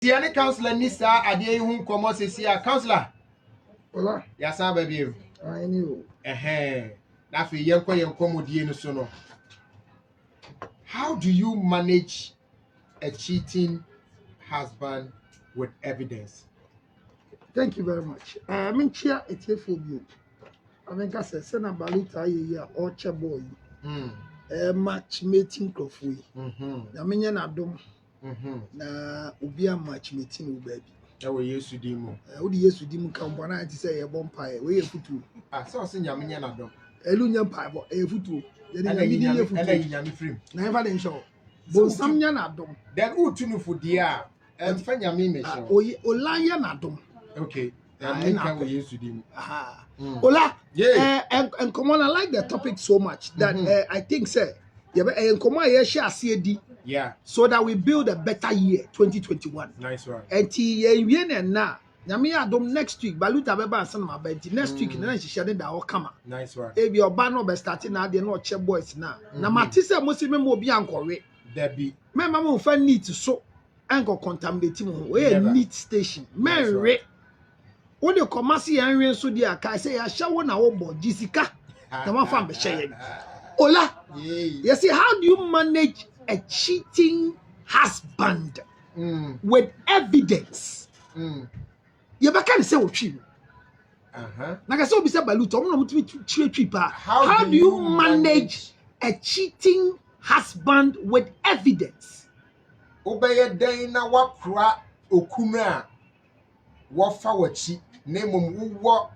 Tiani counselor Nisa Adi Hun Komo Sesia counselor. Hola. Yasa baby. I knew. Nafi Yanko Yankomo Dieno Sono. How do you manage a cheating husband with evidence? Thank you very much. I mean, chia it's a for you. I mean, I said, Sena Baluta, ya or boy. Matchmaking of we. I mean, you're not dumb. Na ubia matchmaking, baby. That we used to demo. Would you to dim company to say a bumpire? We a futu. I saw Sinya Minya Dom. Elunya pipe or a futu. And then you free. Never in show. But some yana dom. Then who tunu for dear and Fanya Mimish. Olaya nadom. Okay. And we used to demo. Ola, yeah, and come on, I like the topic so much that I think, sir, and come on, share CAD. Yeah. So that we build a better year, 2021. Nice one. And now, Namia Dom next week, Baluta Beba and San Mabenti. Next week, and then she shared that all come. Nice one. If your banner be starting now, they're not check boys now. Now, Matissa Muslim will be uncle. Debbie. My mamma will need to so anchor contaminating. We're a neat station. Mary. When you come see and so dear, I say, I shall one hour board, Jessica. The one from the shade. Ola, you see, how do you manage a cheating husband with evidence? You can't say what you. Like I said, beside Baluto, how do you manage a cheating husband with evidence? Obey Dana Wakra Okuna. What for cheat? Name what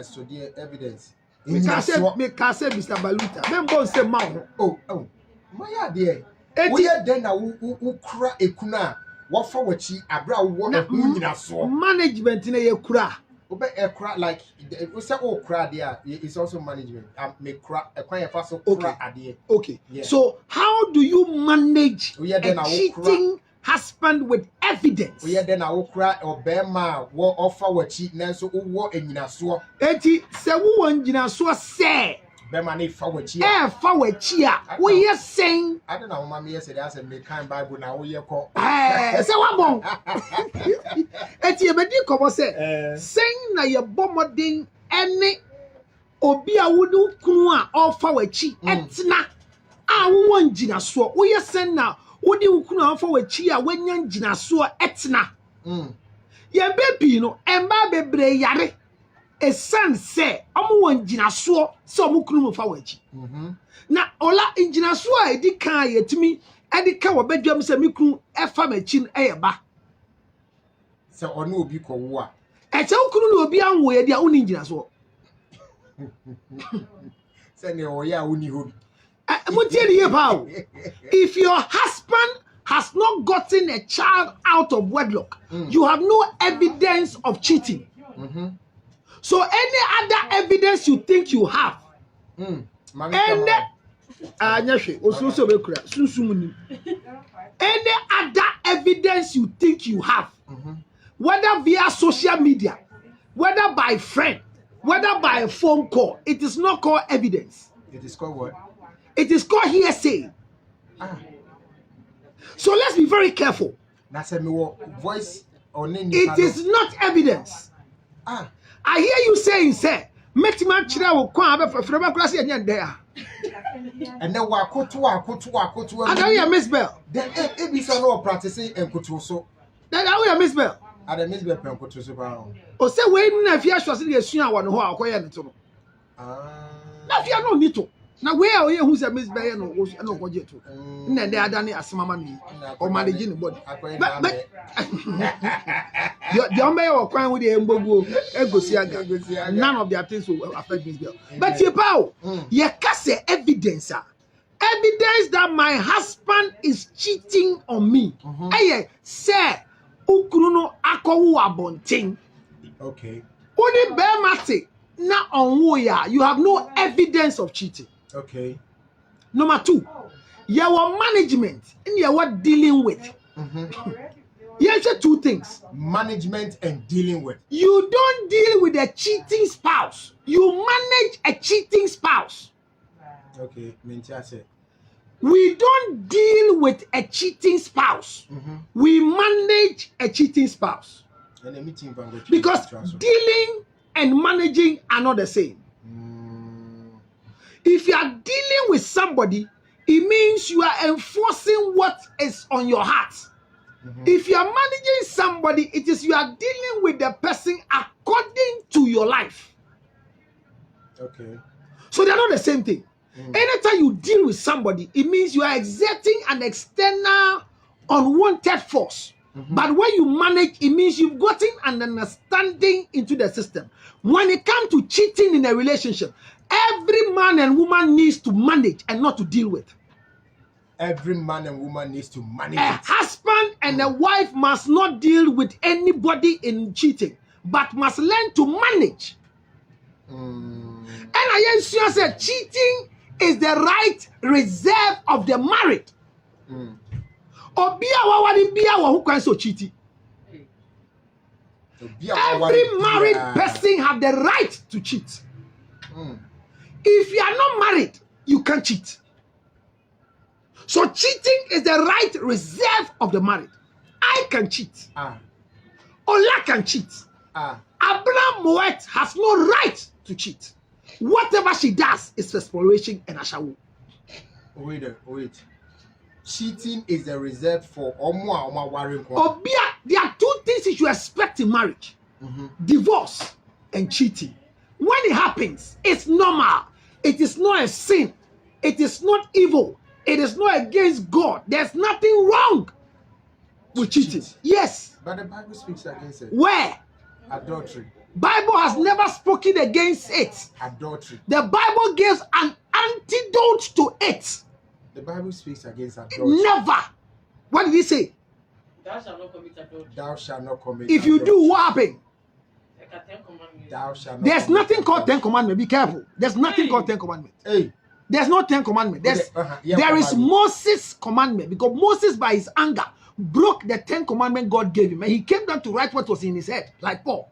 so dear evidence. Me can say Mr. Baluta. Them both say mouth. Oh. My dear. We are then who cry a kuna. What for what she abra what management in a kura. Obey a cry like we say oh cry there. It's also management. Make cry a quiet fast cry idea. Okay. Yeah. So how do you manage a cheating husband with evidence? We are then I will cry or Bema war offer what cheat so war in Yinaso. Eti se wo Yinaso say Bema for what cheer. For what cheer. We are saying I don't know, Mammy yesterday I said make kind Bible now we are called. Say what bon. Eti ebedi komo say saying na ye bomodin any obi a wudu kunu a offer what cheat etina a wo Yinaso. We are saying now Odi ukunu for we chia wenya ngina so etna ye baby no emba bebre yare esan se omo won ngina so se omo kunu fa wachi na ola ngina so a edi kan yetimi edi ka wo badwam se mikunu efa machin eyeba se ono obi ko wo a eche ukunu no obi anwo ye dia oni ngina so se ne o ya oni hobi. If your husband has not gotten a child out of wedlock, you have no evidence of cheating. So any other evidence you think you have, any other evidence you think you have, whether via social media, whether by friend, whether by a phone call, it is not called evidence. It is called what? It is called hearsay. So let's be very careful. That's a voice or name. It is not evidence. I hear you saying, sir, Metiman Chira will come up from a class and there. And then wako to I know you Miss Bell. Then it be so practicing and kutuso. Then I will Miss Bell. I don't miss Bell kutuso. Or say, wait, if you are supposed to see one who are quiet. Now, you no need to. Now, where are you who's a Miss Bay and no budget? And they are done as mamma or managing the body. But the Ombe or crime with the Embogo, Egosiaga, none of their things will affect Miss Bell. But you bow, you can say evidence. Evidence that my husband is cheating on me. I say, Ukuno Akowu Abonting. Okay. Only bear mate. Now on Woya, you have no evidence of cheating. Okay. Number 2, your management and your dealing with. Here's the 2 things. Management and dealing with. You don't deal with a cheating spouse. You manage a cheating spouse. Okay, Mintia said. We don't deal with a cheating spouse. We manage a cheating spouse. Because dealing and managing are not the same. If you are dealing with somebody, it means you are enforcing what is on your heart. If you are managing somebody, it is you are dealing with the person according to your life. Okay. So they are not the same thing. Anytime you deal with somebody, it means you are exerting an external unwanted force. But when you manage, it means you've gotten an understanding into the system. When it comes to cheating in a relationship, every man and woman needs to manage and not to deal with. Every man and woman needs to manage. A husband and a wife must not deal with anybody in cheating, but must learn to manage. And I said cheating is the right reserve of the married. Cheating. Every married person have the right to cheat. If you are not married, you can't cheat. So cheating is the right reserve of the married. I can cheat. Ola can cheat. Abraham Moet has no right to cheat. Whatever she does is exploration and ashawo. Wait. Cheating is the reserve for Obia, there are two things you should expect in marriage. Divorce and cheating. When it happens, it's normal. It is not a sin. It is not evil. It is not against God. There's nothing wrong with cheating. Yes. But the Bible speaks against it. Where? Adultery. Bible has never spoken against it. Adultery. The Bible gives an antidote to it. The Bible speaks against adultery. Never. What did he say? Thou shalt not commit adultery. Thou shalt not commit If you adultery. do, what happened? Thou shalt not There's commit nothing called adultery. 10 commandments. Be careful. There's nothing called 10 commandments. Hey. There's no 10 commandments. There is Moses' commandment, because Moses, by his anger, broke the 10 commandments God gave him, and he came down to write what was in his head, like Paul.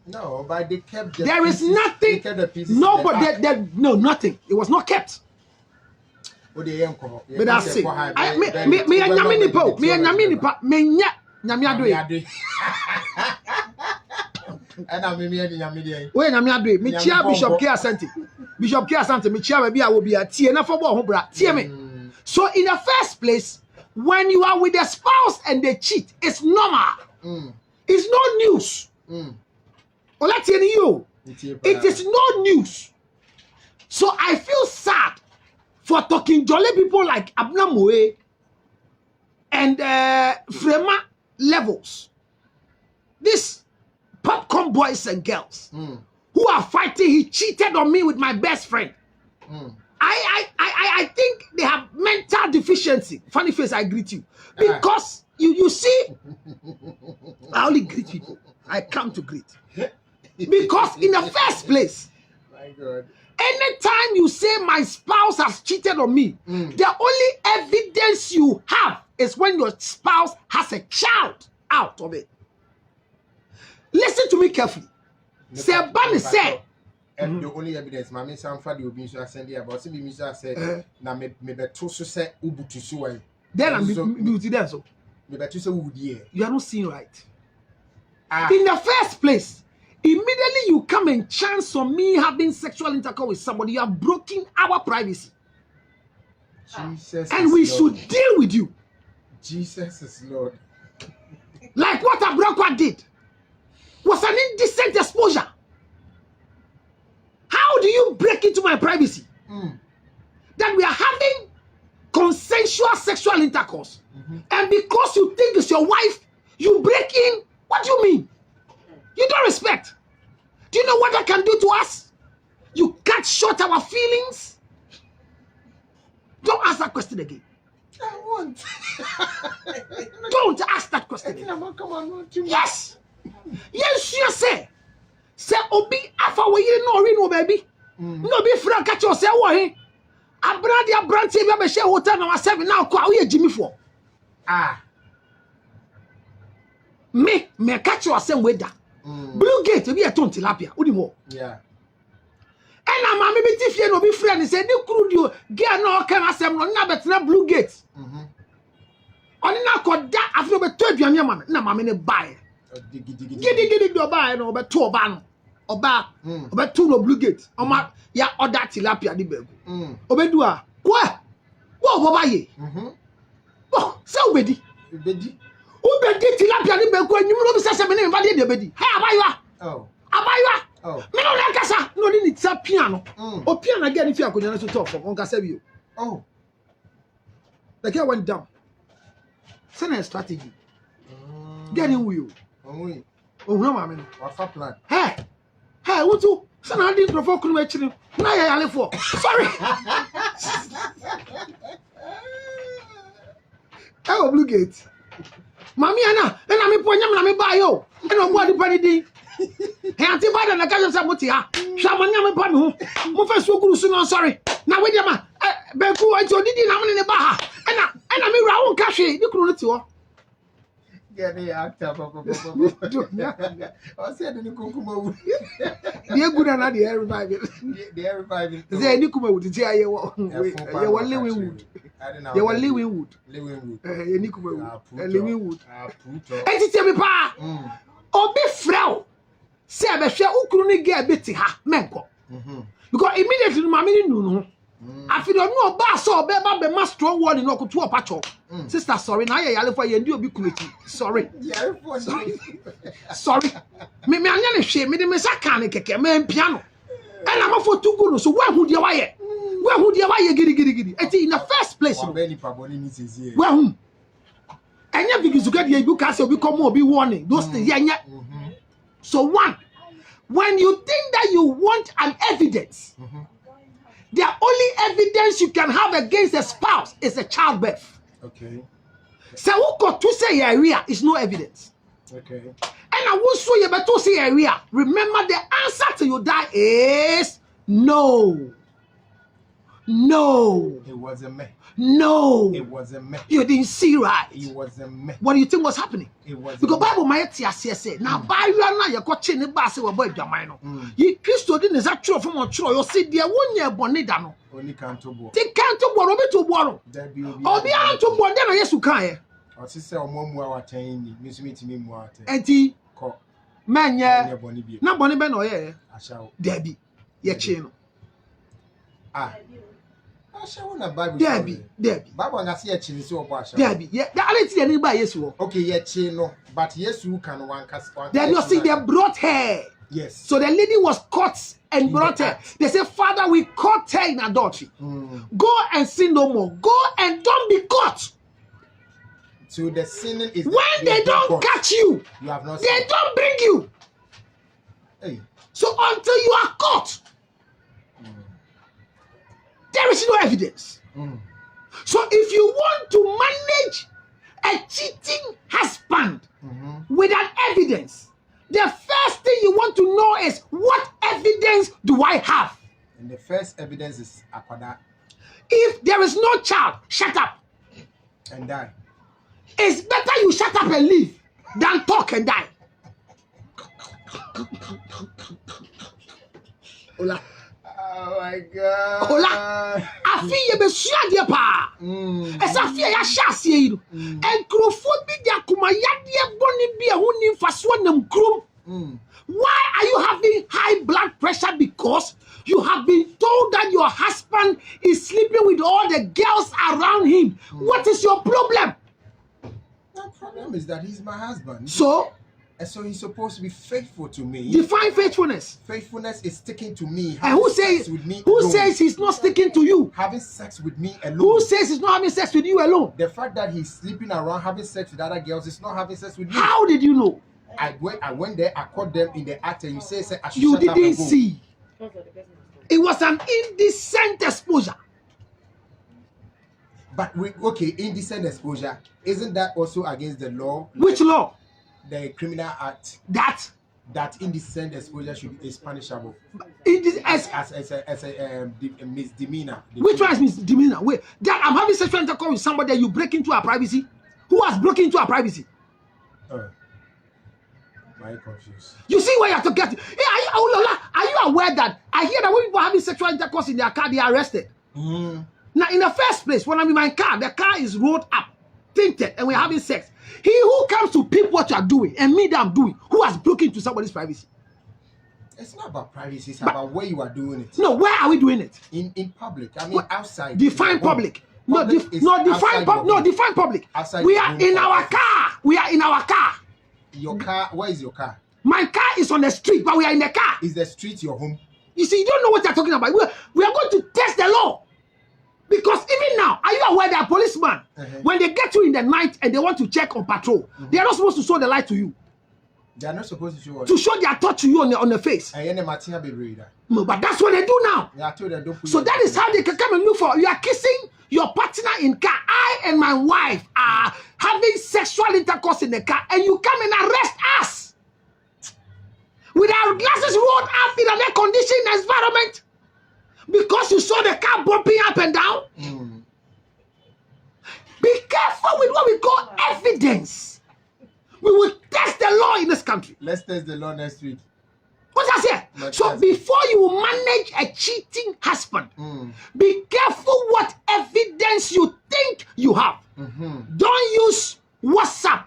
No, but they kept the There pieces, is nothing. They kept the pieces No, in the but back. no, nothing. It was not kept. But that's it. And I'm me. Wait, me chia Bishop K Asante. Bishop K Asante, me chia baby I will be a tea na for bo bra. Tie me. So in the first place, when you are with the spouse and they cheat, it's normal. It's no news. Ola tie ni you. It is no news. So I feel sad for talking jolly people like Abna Moe and Frema levels. This popcorn boys and girls who are fighting. He cheated on me with my best friend. I think they have mental deficiency. Funny face, I greet you. Because you see, I only greet people. I come to greet. Because in the first place, My God. anytime you say my spouse has cheated on me, the only evidence you have is when your spouse has a child out of it. Listen to me carefully. Say, Bunny say. And the only evidence, my miss Sanford will be sent here, but see, Mr. said, now maybe two say Ubutu Suway. Then I'm beauty there. So Maybe two say would ye. you are not seeing right. In the first place, immediately you come and chance on me having sexual intercourse with somebody, you have broken our privacy. Jesus And we is Lord. should deal with you. Jesus is Lord. Like what Abraham did was an indecent exposure. How do you break into my privacy? That we are having consensual sexual intercourse. And because you think it's your wife, you break in. What do you mean? You don't respect. Do you know what that can do to us? You cut short our feelings. Don't ask that question again. I want. Don't ask that question again. Come on, Yes. Yes, you say. Say, Obi, afa we no baby. No be frank catch you say wo he. Abradi abranti bi be share hotel na 7 now kwa we Jimmy for. Me catch you say we da. Blue Gate be a ton tilapia. Udi mo. Yeah. And I'm a bit if you know be friend and say, "You could you get no can assemble na better blue gate." On na koda afro be to aduane ma na ma me ne buy. Gidi do buy no be to oba no. Oba no blue gate. Oma ya order tilapia di begu. Obedu a kwa wo boba ye. Oh, say obedi. Obedi tilapia di begu anyum no be say me ne ba de obedi. Hey abaywa. Oh. Abaywa. Oh. Me no na kasa no ni tsa piano. O piano again if you akonya na so talk from on kasa bi o. Oh. The girl went down. Send a strategy. Getting with you. Oh, no, mamma. What's up, plan? Hey, what you? Send I didn't provoke you actually. Now I for. Sorry. I obligate. Mammy Anna, and I'm a point, I'm a buy you. I don't want to pay the Auntie Biden, the guy of Samutia. Shaman Yaman, Muffa so soon. Sorry. Now, wait a minute. Beku, I told you, I'm in the bar. And I'm around cash. You couldn't do it. Get the actor. I said, the Kukumo. You're good and the air reviving. The air reviving. They Nikuma would say, you were living wood. You were living wood. Living wood. Nikuma, living wood. And to tell me, Pa, or be frail. Say, I shall Ukuni get a bit ha, Menko. Because immediately, Mammy knew. I feel no bass or beba be my strong word in Oku to a patch. Sister, sorry, now you're for you do be creative. Sorry. Sorry. Me, I'm not ashamed. Me, the Messacanic, man, piano. And I'm for two good. So, where would you wire? Where would you wire? Giddy. And in the first place, well, and you because you get your book as you become more be warning. Those things, yeah. So, one, when you think that you want an evidence, the only evidence you can have against a spouse is a childbirth. Okay. So who got to say area is no evidence. Okay. And I will show you better to say area. Remember the answer to your die is no. No. It was a me. No. It was a me. You didn't see right. It was a me. What do you think was happening? It was because Bible might say now by you now you're coaching the bass or boy jamino. You Christo didn't is actual from a troy or see dear 1 year bonidano. Only can't to borrow. They can't to borrow to borrow. Or be out to borrow then yes you can. Or sister or mom were attaining Miss me more. And he man yeah not bonnie ben or yeah. I shall Debbie ye chino. Ah. Debbie. Baba na see a chin so obasha. Debbie, yeah, the ality anybody yes wo. Okay, yeah, chin but yes you can one cast one. Then you see they brought her. Yes. So the lady was caught and brought her. They say, Father, we caught her in adultery. Go and sin no more. Go and don't be caught. So the sinning is when they don't catch you, you have not they don't bring you. Hey. So until you are caught. There is no evidence. So if you want to manage a cheating husband with an evidence, the first thing you want to know is what evidence do I have? And the first evidence is Akwada. If there is no child, shut up and die. It's better you shut up and leave than talk and die. Hola. Oh my God. Hola. I feel you be sure dear pa. As I feel ya shasi you. And crofobia dia kuma yadia boni bia huni faswa nam krum. Why are you having high blood pressure? Because you have been told that your husband is sleeping with all the girls around him. What is your problem? The problem is that he's my husband. So he's supposed to be faithful to me. Define faithfulness. Faithfulness is sticking to me. And who says with me who alone. Says he's not sticking to you? Having sex with me alone. Who says he's not having sex with you alone? The fact that he's sleeping around having sex with other girls is not having sex with me. How did you know? I went there, I caught them in the act, and you say I should you shut up and go. See. It was an indecent exposure. But okay, indecent exposure. Isn't that also against the law? Which law? The criminal act. That indecent exposure is punishable. As a misdemeanor. Which one is misdemeanor? Wait, that I'm having sexual intercourse with somebody that you break into our privacy. Who has broken into our privacy? I'm confused. You see where you have to get. Hey, are you aware that I hear that when people are having sexual intercourse in their car, they are arrested? Now, in the first place, when I'm in my car, the car is rolled up, tinted, and we're having sex. He who comes to peep what you are doing and me that I'm doing, who has broken into somebody's privacy? It's not about privacy, it's about where you are doing it. No, where are we doing it? In public. I mean, outside. Define public. Define public. Outside we are in our car. We are in our car. Your car, where is your car? My car is on the street, but we are in the car. Is the street your home? You see, you don't know what you're talking about. We are going to test the law. Because even now, are you aware that policemen, when they get you in the night and they want to check on patrol, they are not supposed to show the light to you. They are not supposed to show what? To show their touch to you on the face. No, but that's what they do now. So that is how they can come and look for. You are kissing your partner in car. I and my wife are having sexual intercourse in the car, and you come and arrest us with our glasses rolled up in an air-conditioned environment because you saw the car bumping up and down. Be careful with what we call evidence. We will test the law in this country. Let's test the law next week. What's that say? So before you manage a cheating husband, be careful what evidence you think you have. Don't use WhatsApp.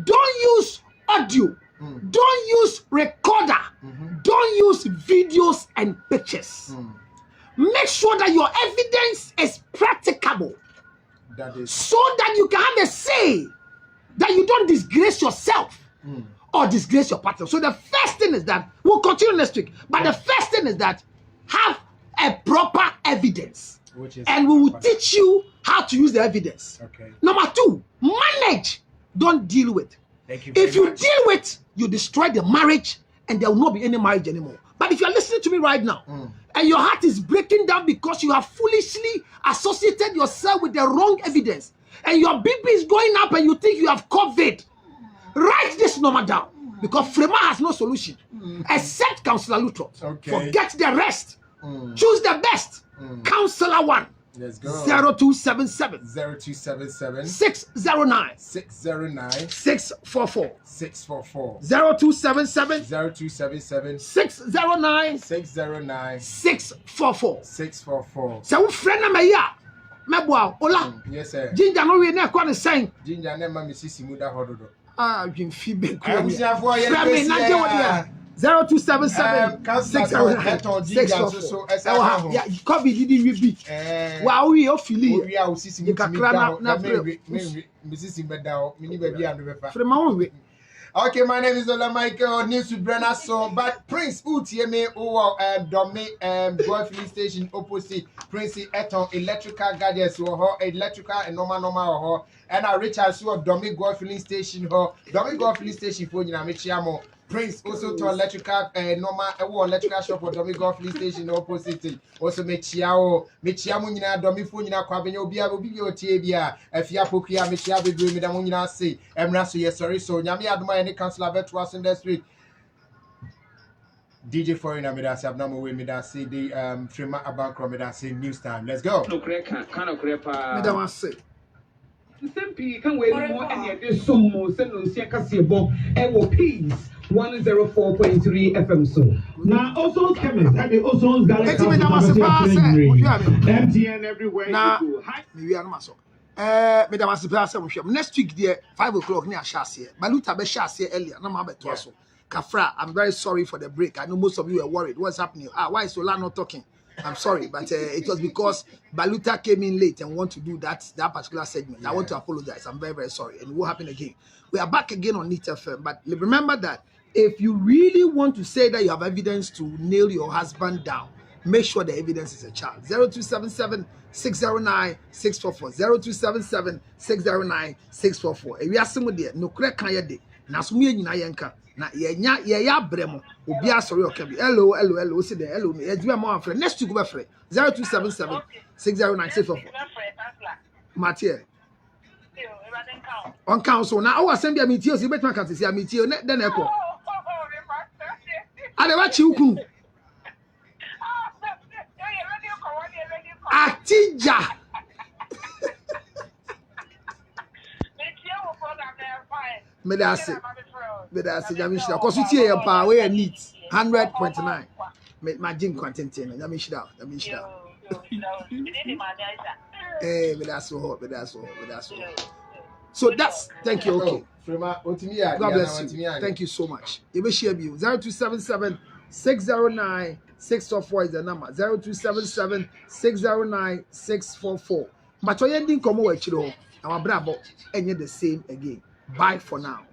Don't use audio. Don't use recorder. Don't use videos and pictures. Make sure that your evidence is practicable. So that you can have a say. That you don't disgrace yourself or disgrace your partner. So the first thing is that, we'll continue next week, but the first thing is that have a proper evidence. And we will teach you how to use the evidence. Number 2, manage, don't deal with. If you deal with, you destroy the marriage and there will not be any marriage anymore. But if you're listening to me right now and your heart is breaking down because you have foolishly associated yourself with the wrong evidence, and your BP is going up and you think you have COVID, write this number down because Frema has no solution except Counselor Lutro. Forget the rest. Choose the best. Counselor 1. Let's go. 0277 0277 609 609 644 644 0277 0277 609 609 644 644. So we friend me ya meboa ola. Yes sir. Ginger no we na kwa ne sen. Ginger na ma me sisi mu da hododo. Dwemfi be ko. Abusiafo ye friend na je wodi 0277 609 so yeah, COVID did we be. Wow, we ofili. We are sisi mu kakra na me sisi beda me ni ba bi ando befa. Friend ma won we. Okay, my name is Ola Michael, news to Brenna so but Prince Utieme Domi Golf Filling Station opposite Prince Eton electrical gadgets or electrical and normal and I Richard so Domi Golf Filling Station Domi Golf Filling Station for you na Prince also to electrical normal electrical shop or Domi Golf Filling Station opposite also mechiamo nyina Domi fo nyina kwa benye obi otie bia afia pokua mechia bebre me da mo nyina say emra so yes sorry so nyame adoma any councilor beto us in the street DJ Foreigner me da say abna mo we me da say the Frema Abankro me da say news time. Let's go. No creka kind of crepa Me da wan say Simpi can we more any de somo se no sia kasebo e wo peace 104.3 FM so. Now also chemist and the ozone direct MTN everywhere na you go. me wi anoma so me da wan say pra say mo hwem next week there 5 o'clock ni ahase baluta be hase earlier na ma beto so Kafra, I'm very sorry for the break. I know most of you are worried. What's happening? Why is Ola not talking? I'm sorry, but it was because Baluta came in late and want to do that particular segment. Yeah. I want to apologize. I'm very, very sorry. And it will happen again. We are back again on Neat FM. But remember that if you really want to say that you have evidence to nail your husband down, make sure the evidence is a child. 0277 609 644 0277 609 644. If you are someone there, no correct can you do? Nasumi nyina yenka. Na ye bremo obi asori okabi hello say the hello me edua mo afre next week go be free 0277 609 644 Mathieu on council na o asem bia metio si betuma kan si metio ne den eko ade wa chi ukun atija me da say But that's it. Yamishida. Because you see a power we need 100.9. My gym content. Yamishida. Eh, but that's so hot. But that's so hot. So that's thank you. Okay. God bless you. Thank you so much. You will share you 0277 609 644 is the number 0277 609 644. But you didn't come over. Our bravo and the same again. Bye for now.